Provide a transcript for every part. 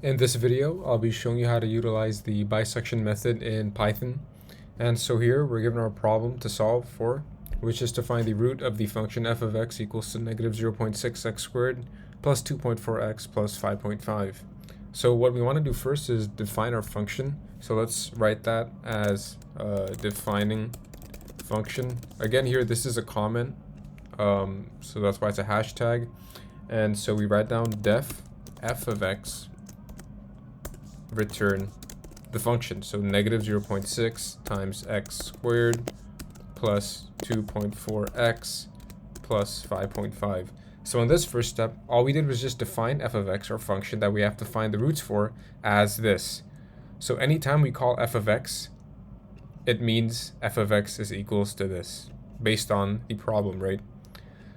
In this video, I'll be showing you how to utilize the bisection method in Python. And so here we're given our problem to solve for, which is to find the root of the function f of x equals to negative 0.6x squared plus 2.4x plus 5.5. So what we want to do first is define our function. So let's write that as defining function. Again here, this is a comment, so that's why it's a hashtag. And so we write down def f of x return the function. So negative 0.6 times x squared plus 2.4x plus 5.5. So in this first step, all we did was just define f of x, our function that we have to find the roots for, as this. So anytime we call f of x, it means f of x is equals to this, based on the problem, right?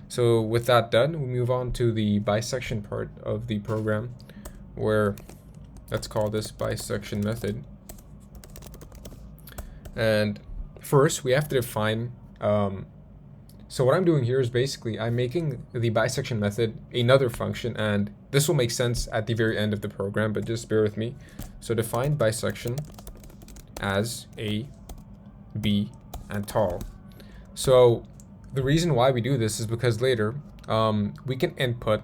So with that done, we move on to the bisection part of the program, where let's call this bisection method. And first we have to define, so what I'm doing here is basically I'm making the bisection method another function, and this will make sense at the very end of the program, but just bear with me. So define bisection as a, b, and tall. So the reason why we do this is because later we can input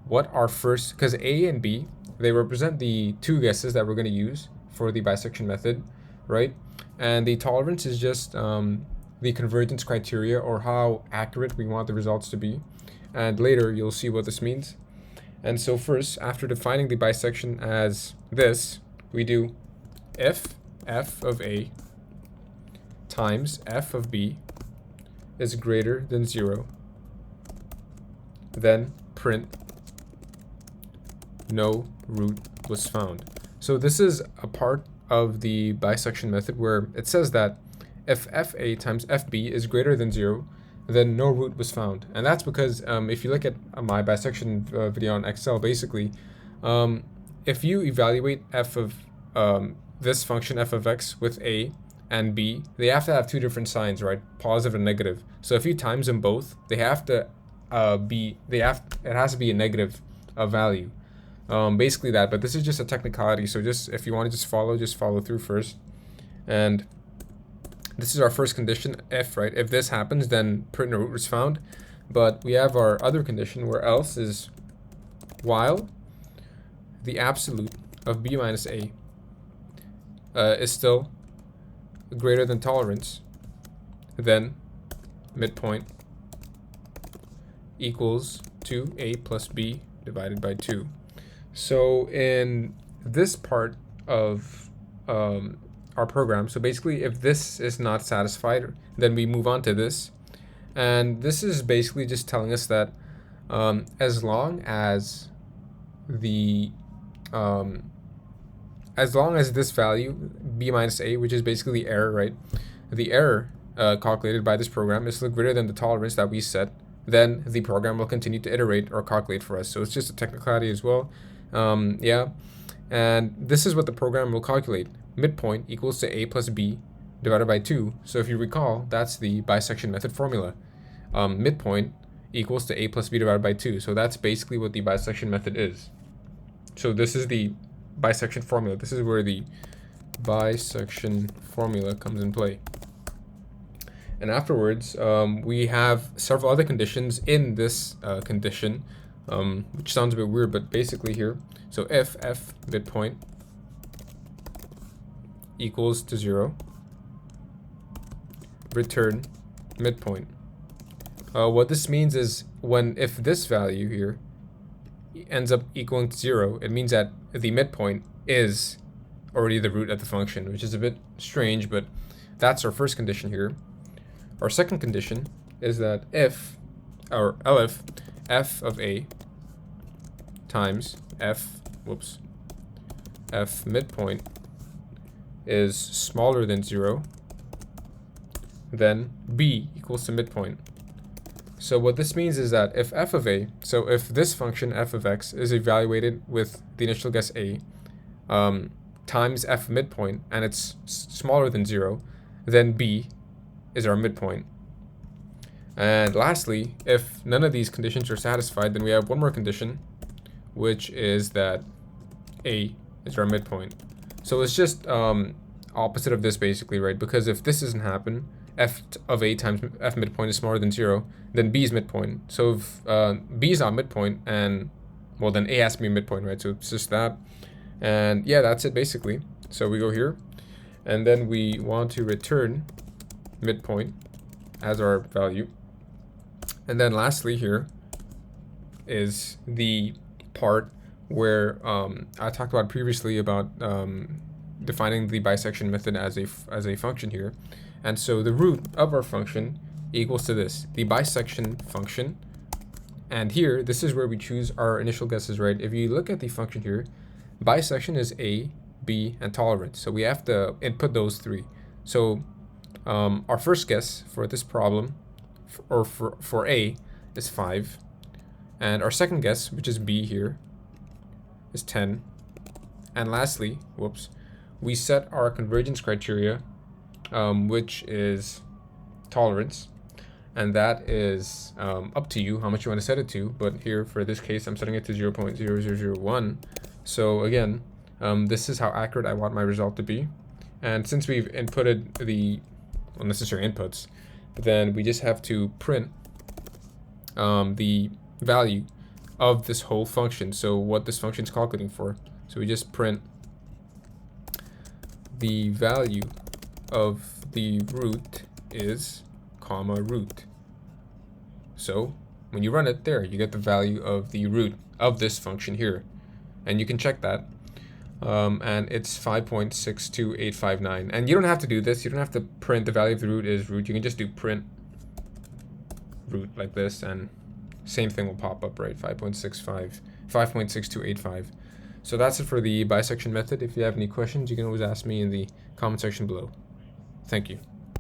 what our first, because a and b, they represent the two guesses that we're going to use for the bisection method, right? And the tolerance is just the convergence criteria, or how accurate we want the results to be. And later you'll see what this means. And so first, after defining the bisection as this, we do if f of a times f of b is greater than 0, then print no root was found. So this is a part of the bisection method where it says that if fa times fb is greater than 0, then no root was found. And that's because if you look at my bisection video on Excel, basically, if you evaluate f of this function f of x with a and b, they have to have two different signs, right? Positive and negative. So if you times them both, they have to it has to be a negative value. Basically that, but this is just a technicality, so just if you want to just follow through first. And this is our first condition, if, right? If this happens, then print no root was found. But we have our other condition where else is while the absolute of b minus a is still greater than tolerance, then midpoint equals to a plus b divided by 2. So in this part of our program, so basically if this is not satisfied, then we move on to this. And this is basically just telling us that as long as this value, b minus a, which is basically the error, right? The error calculated by this program is still greater than the tolerance that we set, then the program will continue to iterate or calculate for us. So it's just a technicality as well. Yeah, and this is what the program will calculate. Midpoint equals to a plus b divided by 2. So if you recall, that's the bisection method formula. Midpoint equals to a plus b divided by 2. So that's basically what the bisection method is. So this is the bisection formula. This is where the bisection formula comes in play. And afterwards, we have several other conditions in this condition, which sounds a bit weird, but basically here. So if f midpoint equals to 0, return midpoint. What this means is if this value here ends up equaling to 0, it means that the midpoint is already the root of the function, which is a bit strange, but that's our first condition here. Our second condition is that if f of a times f midpoint is smaller than 0, then b equals to midpoint. So what this means is that if f of a, so if this function f of x is evaluated with the initial guess a times f midpoint, and it's smaller than 0, then b is our midpoint. And lastly, if none of these conditions are satisfied, then we have one more condition, which is that A is our midpoint. So it's just opposite of this basically, right? Because if this doesn't happen, f of A times f midpoint is smaller than 0, then B is midpoint. So if B is our midpoint, and well, then A has to be midpoint, right? So it's just that. And yeah, that's it basically. So we go here, and then we want to return midpoint as our value. And then lastly here is the part where I talked about previously about defining the bisection method as a function here. And so the root of our function equals to this, the bisection function. And here, this is where we choose our initial guesses, right? If you look at the function here, bisection is A, B, and tolerance. So we have to input those three. So our first guess for this problem, for A, is 5. And our second guess, which is B here, is 10. And lastly, we set our convergence criteria, which is tolerance. And that is up to you how much you want to set it to. But here, for this case, I'm setting it to 0.0001. So again, this is how accurate I want my result to be. And since we've inputted the necessary inputs, then we just have to print the value of this whole function. So what this function is calculating for. So we just print the value of the root is comma root. So when you run it there, you get the value of the root of this function here. And you can check that. And it's 5.62859. And you don't have to do this. You don't have to print the value of the root is root. You can just do print root like this, and same thing will pop up, right? 5.6285. So that's it for the bisection method. If you have any questions, you can always ask me in the comment section below. Thank you.